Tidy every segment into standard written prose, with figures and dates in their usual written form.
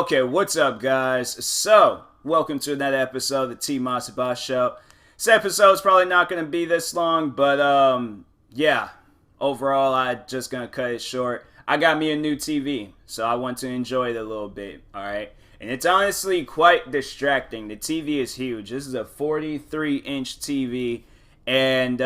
Okay, what's up, guys? So, welcome to another episode of the TMossBoss show. This episode's probably not going to be this long, but, yeah. Overall, I'm just going to cut it short. I got me a new TV, so I want to enjoy it a little bit, alright? And it's honestly quite distracting. The TV is huge. This is a 43-inch TV, and,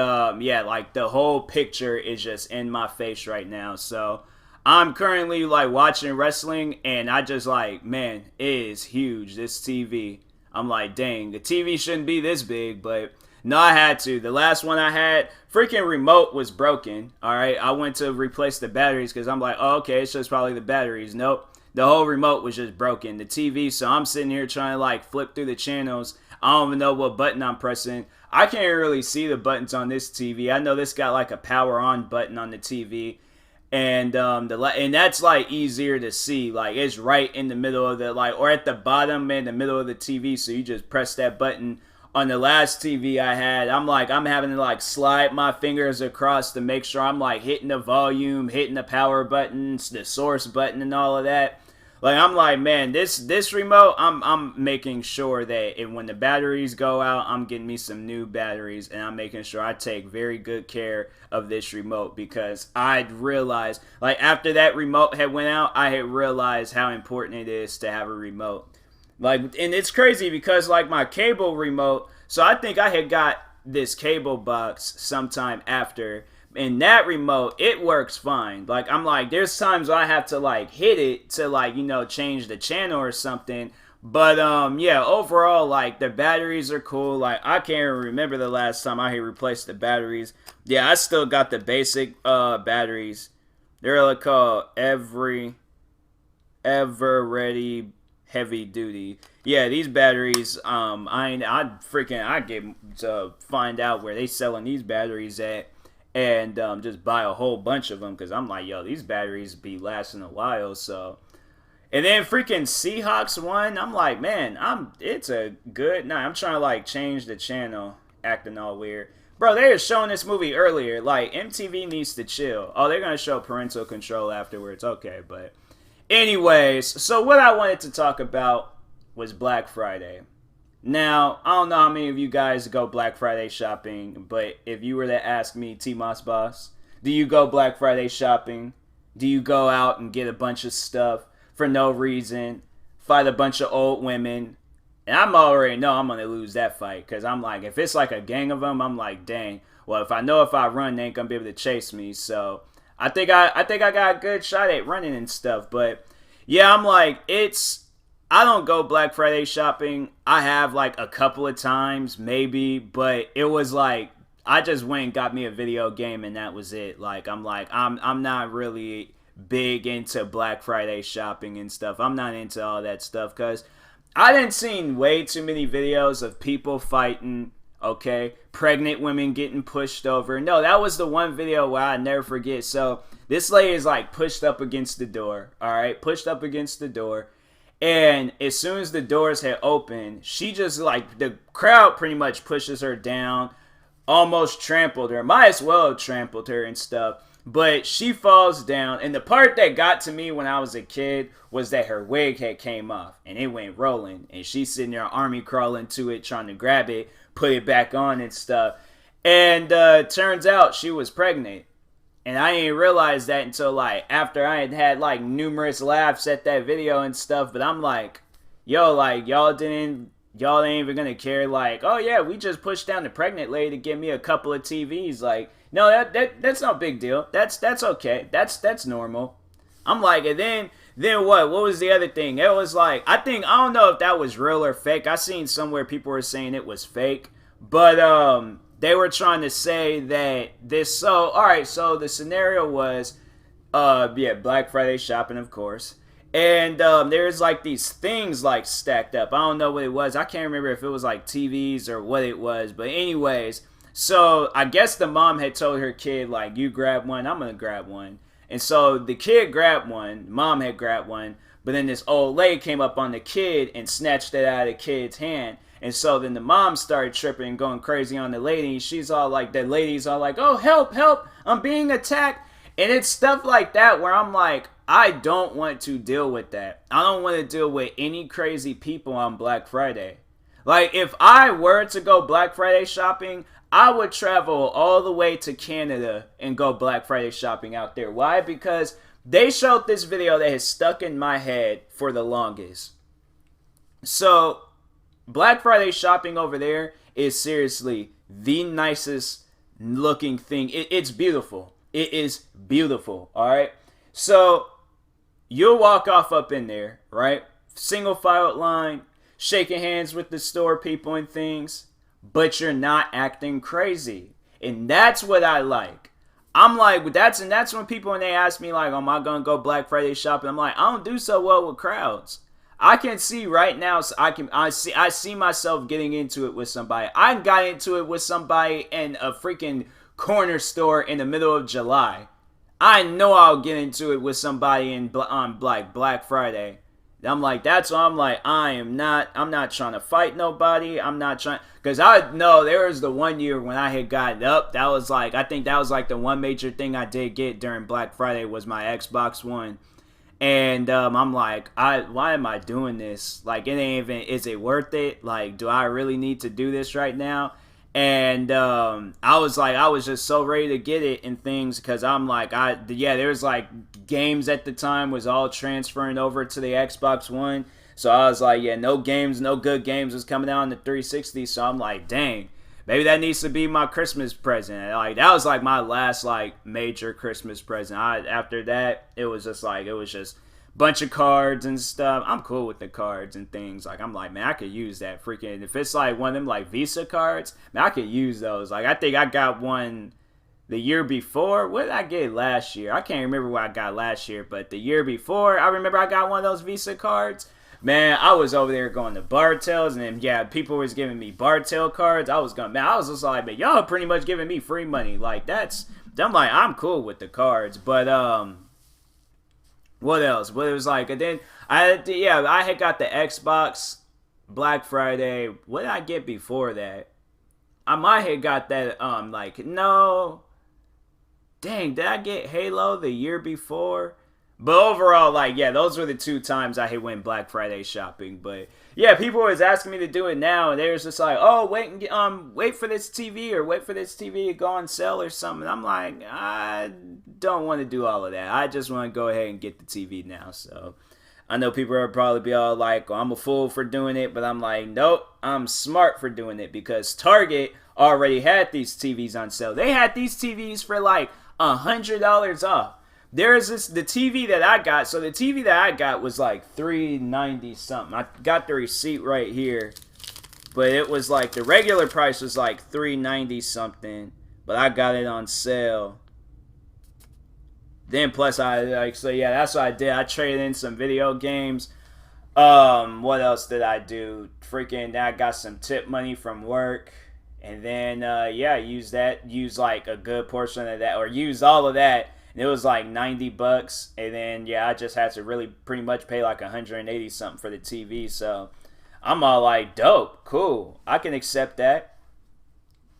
yeah, like, the whole picture is just in my face right now, so I'm currently like watching wrestling and I just like, man, it is huge, this TV. I'm like, dang, the TV shouldn't be this big, but no, I had to. The last one I had, freaking remote was broken. Alright, I went to replace the batteries because I'm like, oh, okay, it's just probably the batteries. Nope, the whole remote was just broken. The TV, so I'm sitting here trying to like flip through the channels. I don't even know what button I'm pressing. I can't really see the buttons on this TV. I know this got like a power on button on the TV. And and that's like easier to see, like it's right in the middle of the or at the bottom in the middle of the TV, so you just press that button. On the last TV I had, I'm having to like slide my fingers across to make sure I'm like hitting the volume, hitting the power buttons, the source button, and all of that. Like I'm like, man, this remote, I'm making sure that when the batteries go out, I'm getting me some new batteries, and I'm making sure I take very good care of this remote, because I'd realized, like after that remote had went out, I had realized how important it is to have a remote. Like, and it's crazy because like my cable remote, so I think I had got this cable box sometime after. And that remote, it works fine. Like, I'm like, there's times I have to, like, hit it to, like, you know, change the channel or something. But, yeah, overall, like, the batteries are cool. Like, I can't even remember the last time I had replaced the batteries. Yeah, I still got the basic, batteries. They're, like, called Ever Ready Heavy Duty. Yeah, these batteries, I get to find out where they selling these batteries at. And just buy a whole bunch of them, because I'm like, yo, these batteries be lasting a while. So, and then freaking Seahawks one, I'm like, man, it's a good night. I'm trying to like change the channel, acting all weird, bro. They were showing this movie earlier. Like, MTV needs to chill. Oh, they're gonna show parental control afterwards. Okay, but anyways, so what I wanted to talk about was Black Friday. Now, I don't know how many of you guys go Black Friday shopping, but if you were to ask me, TMossBoss, do you go Black Friday shopping? Do you go out and get a bunch of stuff for no reason, fight a bunch of old women? And I'm already know I'm going to lose that fight, because I'm like, if it's like a gang of them, I'm like, dang, well, if I run, they ain't going to be able to chase me. So I think I got a good shot at running and stuff. But yeah, I'm like, I don't go Black Friday shopping. I have like a couple of times, maybe, but it was like I just went and got me a video game and that was it. Like I'm not really big into Black Friday shopping and stuff. I'm not into all that stuff, because I didn't seen way too many videos of people fighting, okay? Pregnant women getting pushed over. No, that was the one video where I never forget. So this lady is like pushed up against the door, all right? Pushed up against the door. And as soon as the doors had opened, she just like, the crowd pretty much pushes her down, almost trampled her. Might as well have trampled her and stuff. But she falls down. And the part that got to me when I was a kid was that her wig had came off and it went rolling. And she's sitting there army crawling to it, trying to grab it, put it back on and stuff. And turns out she was pregnant. And I didn't realize that until, like, after I had like, numerous laughs at that video and stuff. But I'm like, yo, like, y'all ain't even gonna care. Like, oh, yeah, we just pushed down the pregnant lady to give me a couple of TVs. Like, no, that's no big deal. That's okay. That's normal. I'm like, and then what? What was the other thing? It was like, I don't know if that was real or fake. I seen somewhere people were saying it was fake. But, they were trying to say that this, so, alright, so the scenario was, yeah, Black Friday shopping, of course. And, there's like these things like stacked up. I don't know what it was. I can't remember if it was like TVs or what it was. But anyways, so I guess the mom had told her kid, like, you grab one, I'm gonna grab one. And so the kid grabbed one, mom had grabbed one, but then this old lady came up on the kid and snatched it out of the kid's hand. And so then the mom started tripping and going crazy on the lady. She's all like, the lady's all like, oh, help, help, I'm being attacked. And it's stuff like that where I'm like, I don't want to deal with that. I don't want to deal with any crazy people on Black Friday. Like, if I were to go Black Friday shopping, I would travel all the way to Canada and go Black Friday shopping out there. Why? Because they showed this video that has stuck in my head for the longest. So, Black Friday shopping over there is seriously the nicest looking thing. It's beautiful. It is beautiful. All right. So, you'll walk off up in there, right? Single file line, shaking hands with the store people and things, but you're not acting crazy. And that's what I like. I'm like, that's when people, when they ask me like, am I gonna go Black Friday shopping? I'm like, I don't do so well with crowds. I can see right now, so I see myself getting into it with somebody. I got into it with somebody in a freaking corner store in the middle of July. I know I'll get into it with somebody on like Black Friday. I'm like, that's why I'm like, I'm not trying to fight nobody. I'm not trying, because I know there was the one year when I had gotten up. That was like, I think that was like the one major thing I did get during Black Friday was my Xbox One. And I'm like, why am I doing this? Like, it ain't even, is it worth it? Like, do I really need to do this right now? And I was just so ready to get it and things, because I'm like, there's like games at the time was all transferring over to the Xbox One. So I was like, yeah, no good games was coming out on the 360. So I'm like, dang, maybe that needs to be my Christmas present. Like, that was like my last like major Christmas present. After that, it was just bunch of cards and stuff. I'm cool with the cards and things. Like, I'm like, man, I could use that freaking, if it's like one of them like Visa cards, man, I could use those. Like, I think I got one the year before. What did I get last year? I can't remember what I got last year, but the year before, I remember I got one of those Visa cards. Man, I was over there going to Bartels, and then, yeah, people was giving me Bartel cards. I was just like, man, y'all pretty much giving me free money. Like, I'm like, I'm cool with the cards, but, what else? But it was like, and then I had got the Xbox Black Friday. What did I get before that? I might have got that, no. Dang, did I get Halo the year before? But overall, like, yeah, those were the two times I had went Black Friday shopping. But yeah, people was asking me to do it now, and they was just like, oh, wait for this TV, or wait for this TV to go on sale or something. I'm like, I don't want to do all of that. I just want to go ahead and get the TV now. So I know people will probably be all like, oh, I'm a fool for doing it, but I'm like, nope, I'm smart for doing it, because Target already had these TVs on sale. They had these TVs for like $100 off. There's the TV that I got. So the TV that I got was like $390 something. I got the receipt right here, but it was like the regular price was like $390 something, but I got it on sale. Then plus so yeah, that's what I did. I traded in some video games. What else did I do? Freaking, I got some tip money from work, and then use like a good portion of that, or use all of that. And it was like $90, and then I just had to really pretty much pay like $180 something for the TV. So I'm all like, dope, cool, I can accept that.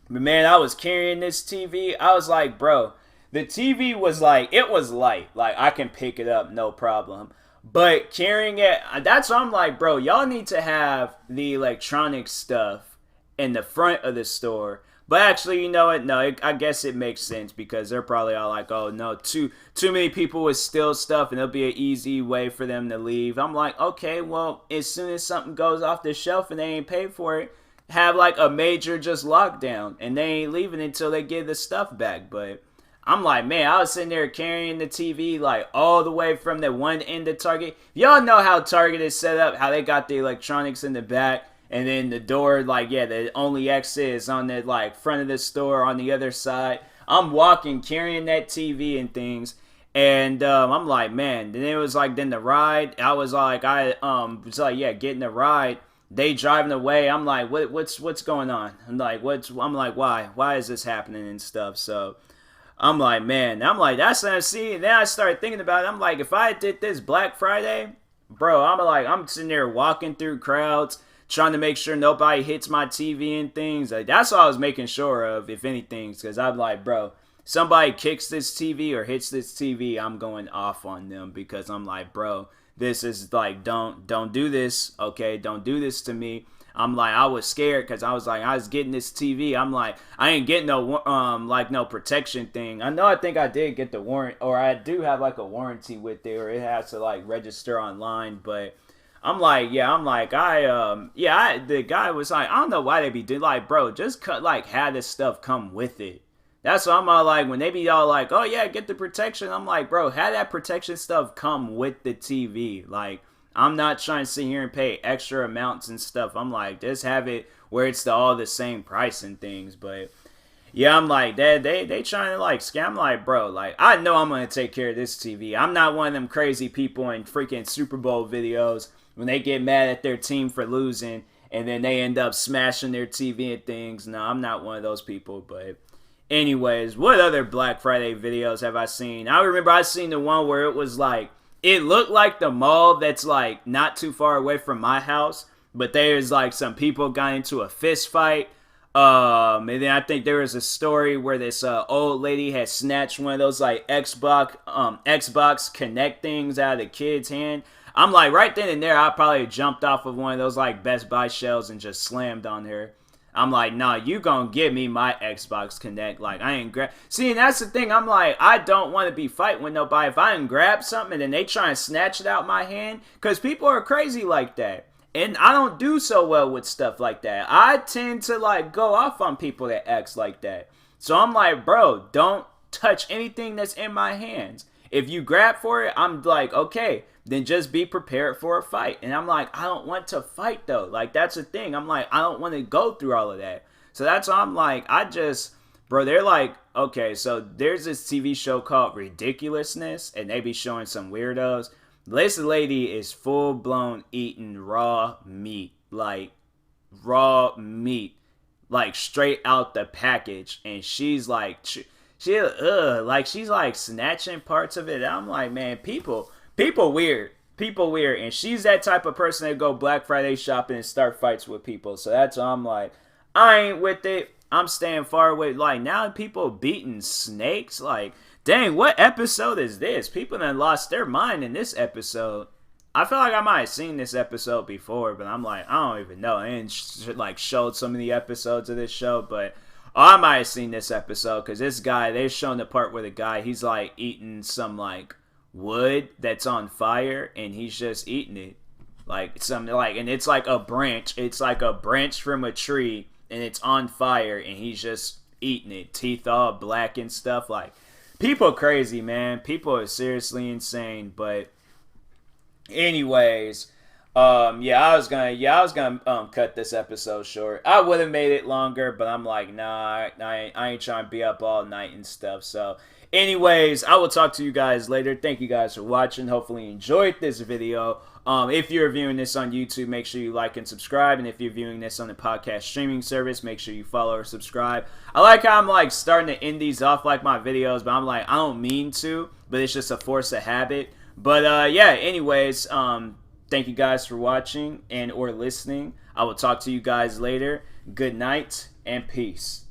But man, I was carrying this TV. I was like, bro, the TV was like, it was light, like I can pick it up no problem. But carrying it, that's why I'm like, bro, y'all need to have the electronic stuff in the front of the store. But actually, you know what? No, I guess it makes sense, because they're probably all like, oh, no, too many people would steal stuff, and it'll be an easy way for them to leave. I'm like, okay, well, as soon as something goes off the shelf and they ain't paid for it, have like a major just lockdown, and they ain't leaving until they get the stuff back. But I'm like, man, I was sitting there carrying the TV like all the way from the one end of Target. Y'all know how Target is set up, how they got the electronics in the back. And then the door, the only exit is on the, front of the store on the other side. I'm walking, carrying that TV and things. And I'm like, man. Then it was then the ride. I was like, getting the ride. They driving away. I'm like, what's going on? I'm like, why? Why is this happening and stuff? So I'm like, man. That's what I see. And then I started thinking about it. I'm like, if I did this Black Friday, bro, I'm sitting there walking through crowds, trying to make sure nobody hits my TV and things. Like, that's what I was making sure of, if anything, because I'm like, bro, somebody kicks this TV or hits this TV, I'm going off on them because I'm like, bro, this is like, don't do this, okay? Don't do this to me. I'm like, I was scared because I was like, I was getting this TV. I'm like, I ain't getting no like no protection thing. I think I did get the warrant, or I do have like a warranty with it, or it has to like register online. But I'm like, the guy was like, I don't know why they be doing, like, bro, just cut, like, have this stuff come with it. That's what I'm all like, when they be all like, oh yeah, get the protection. I'm like, bro, have that protection stuff come with the TV. Like, I'm not trying to sit here and pay extra amounts and stuff. I'm like, just have it where it's all the same price and things. But yeah, I'm like, they trying to like scam. I'm like, bro, like, I know I'm gonna take care of this TV. I'm not one of them crazy people in freaking Super Bowl videos when they get mad at their team for losing and then they end up smashing their TV and things. No, I'm not one of those people. But anyways, what other Black Friday videos have I seen? I remember I seen the one where it was like, it looked like the mall that's like not too far away from my house, but there's like some people got into a fist fight. And then I think there was a story where this old lady had snatched one of those like Xbox Connect things out of the kid's hand. I'm like, right then and there, I probably jumped off of one of those like Best Buy shelves and just slammed on her. I'm like, nah, you gonna give me my Xbox Connect. Like, I ain't grab. See, and that's the thing. I'm like, I don't want to be fighting with nobody. If I didn't grab something and then they try and snatch it out my hand, because people are crazy like that. And I don't do so well with stuff like that. I tend to, like, go off on people that act like that. So I'm like, bro, don't touch anything that's in my hands. If you grab for it, I'm like, okay, then just be prepared for a fight. And I'm like, I don't want to fight though. Like, that's the thing. I'm like, I don't want to go through all of that. So that's why I'm like, bro, they're like, okay, so there's this TV show called Ridiculousness, and they be showing some weirdos. This lady is full blown eating raw meat, like straight out the package. And she's like, she's like snatching parts of it. I'm like, man, people weird. People weird. And she's that type of person that go Black Friday shopping and start fights with people. So that's why I'm like, I ain't with it. I'm staying far away. Like, now people beating snakes. Like, dang, what episode is this? People done lost their mind in this episode. I feel like I might have seen this episode before, but I'm like, I don't even know. I ain't like showed so many episodes of this show, but I might have seen this episode because this guy, they're showing the part where the guy, he's like eating some like wood that's on fire, and he's just eating it like some like, and it's like a branch. It's like a branch from a tree, and it's on fire, and he's just eating it, teeth all black and stuff. Like, people crazy, man. People are seriously insane. But anyways, I was gonna cut this episode short. I would have made it longer, but I'm like, nah, I ain't trying to be up all night and stuff. So anyways, I will talk to you guys later. Thank you guys for watching. Hopefully you enjoyed this video. If you're viewing this on YouTube, make sure you like and subscribe. And if you're viewing this on the podcast streaming service, make sure you follow or subscribe. I like how I'm like starting to end these off like my videos, but I'm like, I don't mean to, but it's just a force of habit. But anyways, thank you guys for watching and or listening. I will talk to you guys later. Good night and peace.